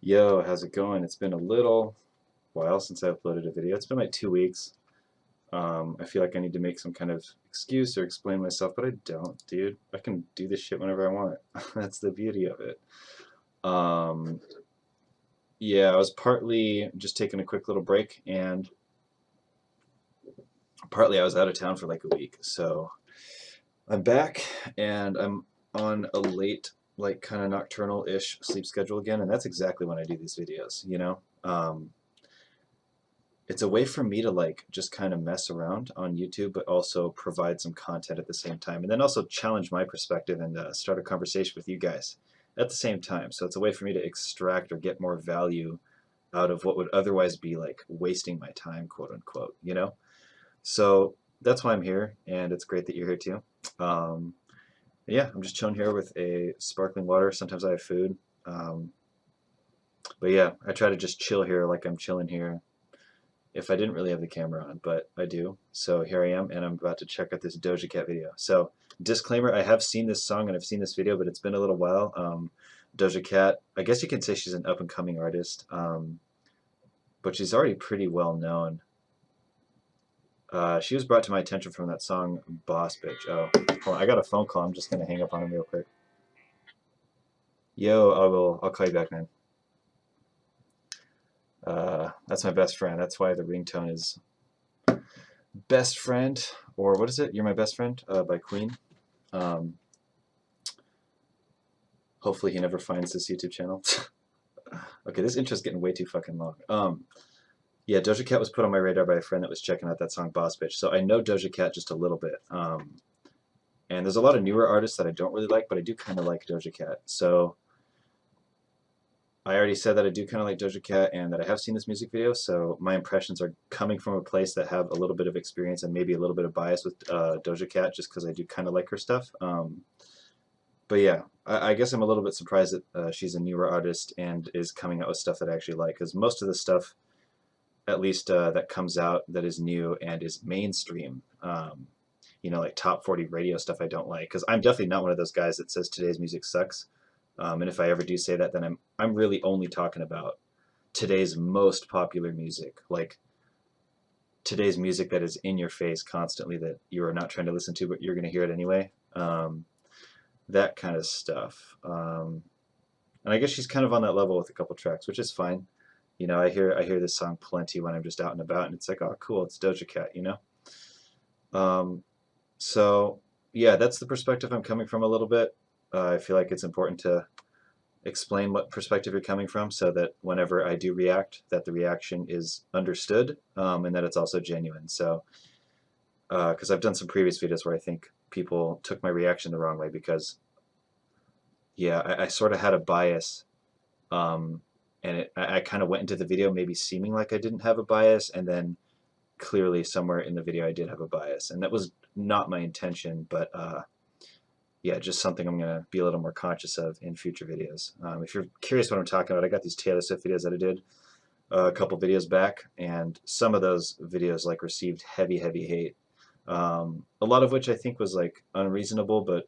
Yo, how's it going? It's been a little while since I uploaded a video. It's been like 2 weeks. I feel like I need to make some kind of excuse or explain myself, but I don't, dude. I can do this shit whenever I want. That's the beauty of it. Um, yeah, I was partly just taking a quick little break, and partly I was out of town for like a week. So I'm back, and I'm on a late, like kind of nocturnal-ish sleep schedule again, and that's exactly when I do these videos, you know? It's a way for me to like just kind of mess around on YouTube, but also provide some content at the same time, and then also challenge my perspective and start a conversation with you guys at the same time. So it's a way for me to extract or get more value out of what would otherwise be like wasting my time, quote unquote, you know? So that's why I'm here, and it's great that you're here too. Um, yeah, I'm just chilling here with a sparkling water. Sometimes I have food. Um, but yeah, I try to just chill here like I'm chilling here if I didn't really have the camera on, but I do. So here I am, and I'm about to check out this Doja Cat video. So disclaimer, I have seen this song and I've seen this video, but it's been a little while. Doja Cat, I guess you can say she's an up-and-coming artist, but she's already pretty well known. She was brought to my attention from that song Boss Bitch. Oh, hold on, I got a phone call. I'm just going to hang up on him real quick. Yo, I'll call you back, man. That's my best friend. That's why the ringtone is Best Friend, or what is it? You're My Best Friend by Queen. Um, hopefully he never finds this YouTube channel. Okay, this intro's getting way too fucking long. Yeah, Doja Cat was put on my radar by a friend that was checking out that song Boss Bitch, so I know Doja Cat just a little bit. And there's a lot of newer artists that I don't really like, but I do kind of like Doja Cat. So I already said that I do kind of like Doja Cat and that I have seen this music video, so my impressions are coming from a place that have a little bit of experience and maybe a little bit of bias with Doja Cat just because I do kind of like her stuff. But yeah, I guess I'm a little bit surprised that she's a newer artist and is coming out with stuff that I actually like, because most of the stuff, at least that comes out that is new and is mainstream, you know, like top 40 radio stuff I don't like, because I'm definitely not one of those guys that says today's music sucks. And if I ever do say that, then I'm really only talking about today's most popular music, like today's music that is in your face constantly that you are not trying to listen to, but you're going to hear it anyway. That kind of stuff. And I guess she's kind of on that level with a couple tracks, which is fine. You know, I hear this song plenty when I'm just out and about, and it's like, oh, cool, it's Doja Cat, you know. So yeah, that's the perspective I'm coming from a little bit. I feel like it's important to explain what perspective you're coming from so that whenever I do react, that the reaction is understood, and that it's also genuine. So, because I've done some previous videos where I think people took my reaction the wrong way because, yeah, I sort of had a bias, um, and I kind of went into the video maybe seeming like I didn't have a bias, and then clearly somewhere in the video I did have a bias, and that was not my intention, but yeah, just something I'm going to be a little more conscious of in future videos. If you're curious what I'm talking about, I got these Taylor Swift videos that I did a couple videos back, and some of those videos like received heavy, heavy hate. A lot of which I think was like unreasonable, but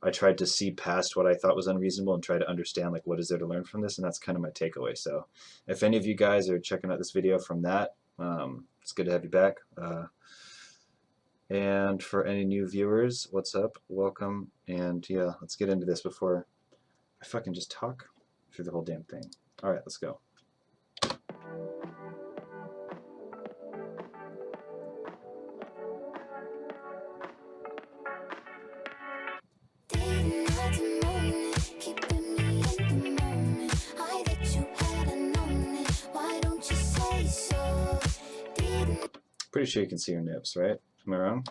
I tried to see past what I thought was unreasonable and try to understand like what is there to learn from this, and that's kind of my takeaway. So if any of you guys are checking out this video from that, it's good to have you back. And for any new viewers, what's up? Welcome. And yeah, let's get into this before I fucking just talk through the whole damn thing. All right, let's go. Pretty sure you can see her nips, right? Am I wrong?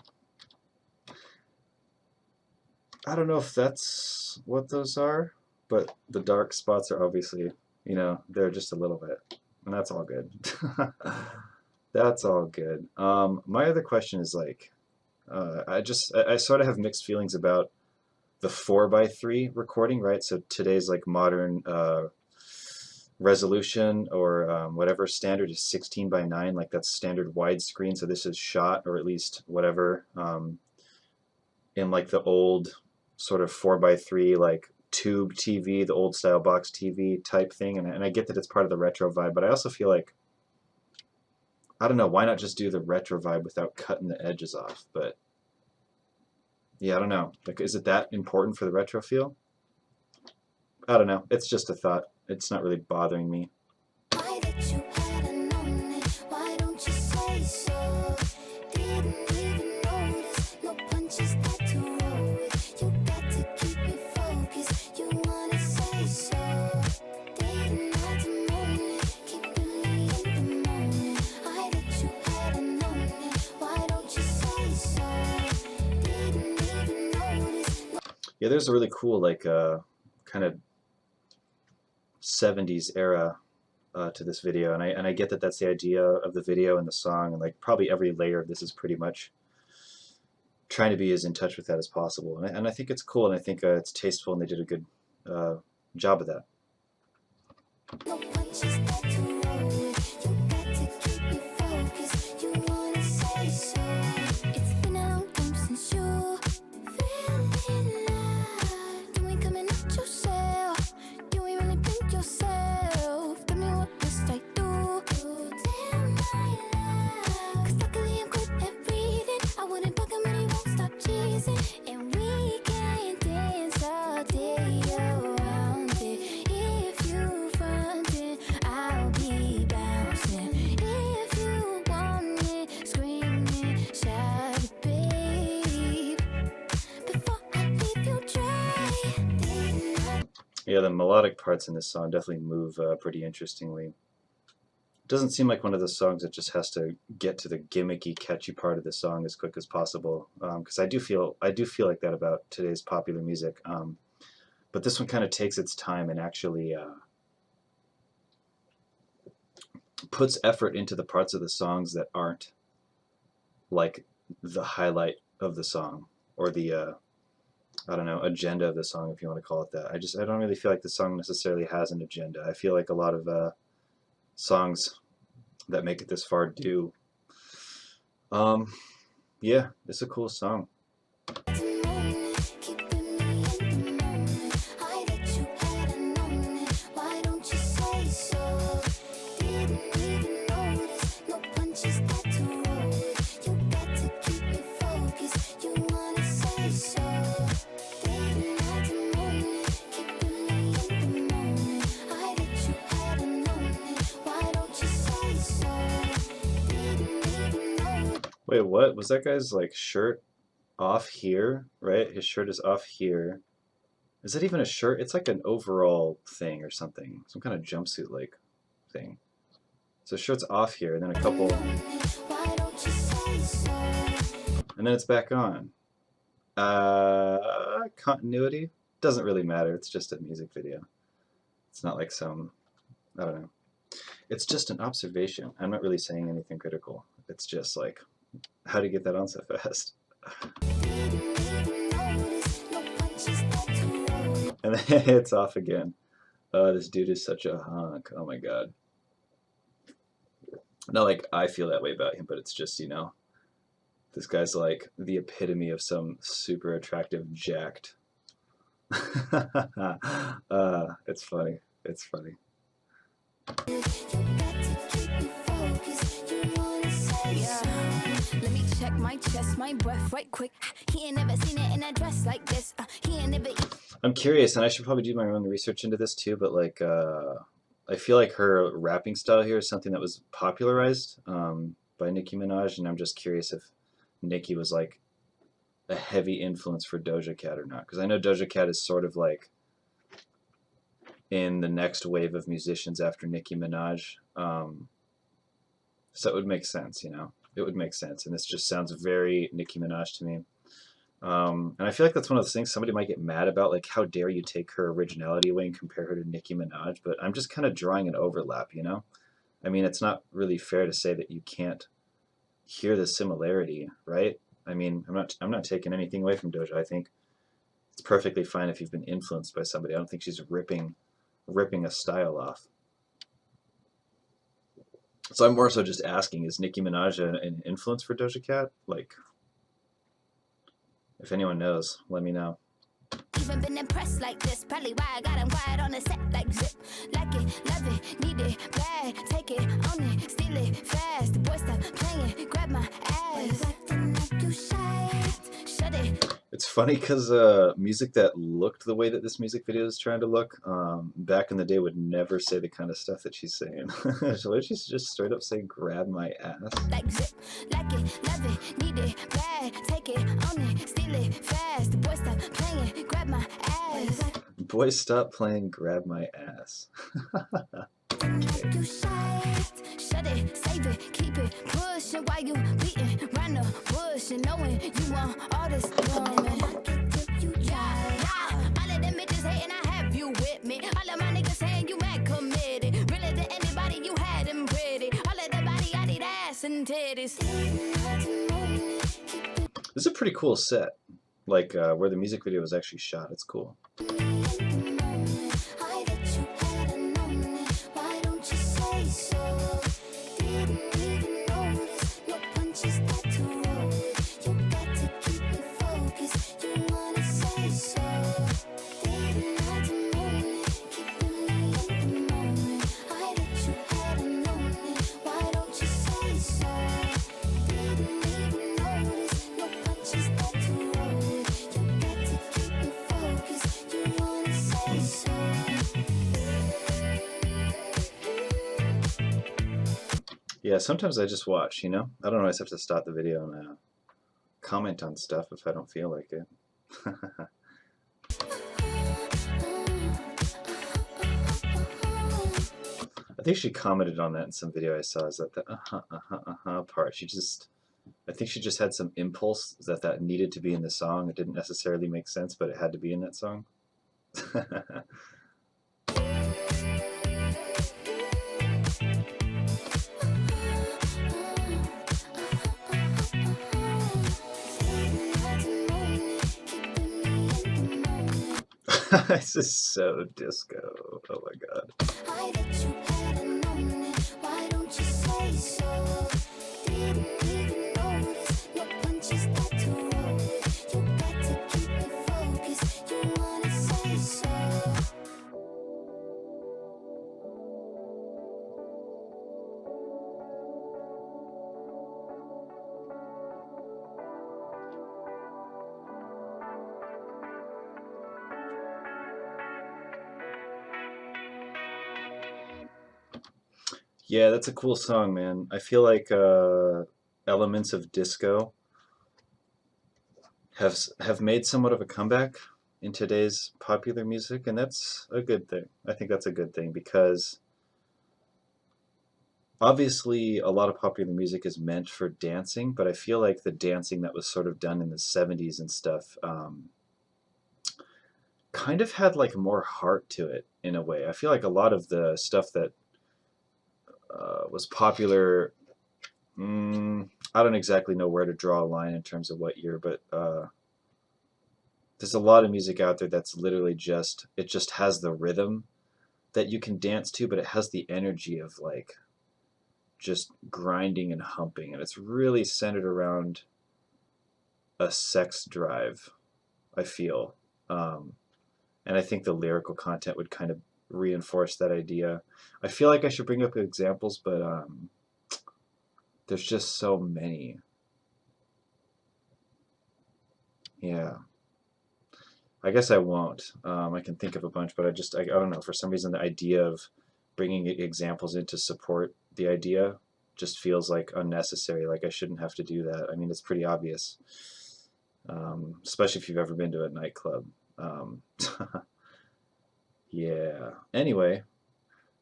I don't know if that's what those are, but the dark spots are obviously, you know, they're just a little bit, and that's all good. That's all good. My other question is like, I sort of have mixed feelings about the 4:3 recording, right? So today's like modern resolution or whatever standard is 16:9, like that's standard widescreen. So this is shot, or at least whatever, in like the old sort of 4:3 like tube TV, the old style box TV type thing, and I get that it's part of the retro vibe, but I also feel like, I don't know, why not just do the retro vibe without cutting the edges off? But yeah, I don't know. Like, is it that important for the retro feel? I don't know. It's just a thought. It's not really bothering me. Yeah, there's a really cool, like, kind of 70s era to this video, and I get that that's the idea of the video and the song, and like probably every layer of this is pretty much trying to be as in touch with that as possible, and I think it's cool, and I think it's tasteful, and they did a good job of that. Yeah, the melodic parts in this song definitely move pretty interestingly. It doesn't seem like one of those songs that just has to get to the gimmicky, catchy part of the song as quick as possible. Because I do feel like that about today's popular music. But this one kind of takes its time and actually puts effort into the parts of the songs that aren't like the highlight of the song, or the I don't know, agenda of the song, if you want to call it that. I don't really feel like the song necessarily has an agenda. I feel like a lot of songs that make it this far do. Yeah, it's a cool song. Wait, what? Was that guy's like shirt off here, right? His shirt is off here. Is that even a shirt? It's like an overall thing or something. Some kind of jumpsuit like thing. So shirt's off here, and then a couple, and then it's back on. Continuity? Doesn't really matter. It's just a music video. It's not like some, I don't know. It's just an observation. I'm not really saying anything critical. It's just like, how do you get that on so fast? And then it's off again. This dude is such a hunk. Oh my god. Not like I feel that way about him, but it's just, you know, this guy's like the epitome of some super attractive jacked. It's funny. It's funny. Let me check my chest, my breath right quick. He ain't never seen it in a dress like this. He ain't never. I'm curious, and I should probably do my own research into this too, but like I feel like her rapping style here is something that was popularized by Nicki Minaj, and I'm just curious if Nicki was like a heavy influence for Doja Cat or not, because I know Doja Cat is sort of like in the next wave of musicians after Nicki Minaj. So it would make sense, you know. It would make sense, and this just sounds very Nicki Minaj to me. And I feel like that's one of those things somebody might get mad about, like, how dare you take her originality away and compare her to Nicki Minaj, but I'm just kind of drawing an overlap, you know? I mean, it's not really fair to say that you can't hear the similarity, right? I mean, I'm not taking anything away from Doja. I think it's perfectly fine if you've been influenced by somebody. I don't think she's ripping a style off. So I'm more so just asking, is Nicki Minaj an influence for Doja Cat? Like, if anyone knows, let me know. even been impressed like this. Probably why I got him quiet on the set like zip. Like it, love it, need it, bad. Take it, own it, steal it, fast. The boy stop playing, grab my ass. Acting like you shy, shut it. It's funny because music that looked the way that this music video is trying to look, back in the day would never say the kind of stuff that she's saying. So she's just straight up saying, grab my ass. Like zip, like it, love it, need it, bad. Take it, own it, steal it, fast. The boy stop playing, grab my ass. Boy, stop playing, grab my ass. Okay. You shy, shut it, save it, keep it pushing while you beating round the bush and knowing you want all this woman. All of them bitches hating, I have you with me. All of my niggas saying you mad committed. Really to anybody you had them pretty. All of the body, I need ass and titties. This is a pretty cool set, like where the music video was actually shot. It's cool. Yeah, sometimes I just watch, you know? I don't always have to stop the video and comment on stuff if I don't feel like it. I think she commented on that in some video I saw, is that the part. I think she just had some impulse that needed to be in the song. It didn't necessarily make sense, but it had to be in that song. This is so disco. Oh my god. Yeah, that's a cool song, man. I feel like elements of disco have made somewhat of a comeback in today's popular music, and that's a good thing. I think that's a good thing because obviously a lot of popular music is meant for dancing, but I feel like the dancing that was sort of done in the 70s and stuff kind of had like more heart to it in a way. I feel like a lot of the stuff that was popular, I don't exactly know where to draw a line in terms of what year, but there's a lot of music out there that's literally it just has the rhythm that you can dance to, but it has the energy of like just grinding and humping, and it's really centered around a sex drive, I feel. And I think the lyrical content would kind of reinforce that idea. I feel like I should bring up examples, but there's just so many. Yeah. I guess I won't. I can think of a bunch, but I don't know. For some reason, the idea of bringing examples in to support the idea just feels like unnecessary. Like I shouldn't have to do that. I mean, it's pretty obvious, especially if you've ever been to a nightclub. Yeah. Anyway,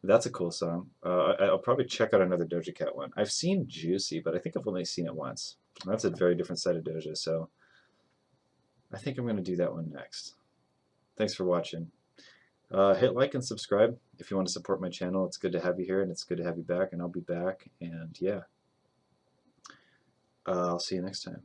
that's a cool song. I'll probably check out another Doja Cat one. I've seen Juicy, but I think I've only seen it once. That's a very different side of Doja, so I think I'm going to do that one next. Thanks for watching. Hit like and subscribe if you want to support my channel. It's good to have you here, and it's good to have you back, and I'll be back. And yeah, I'll see you next time.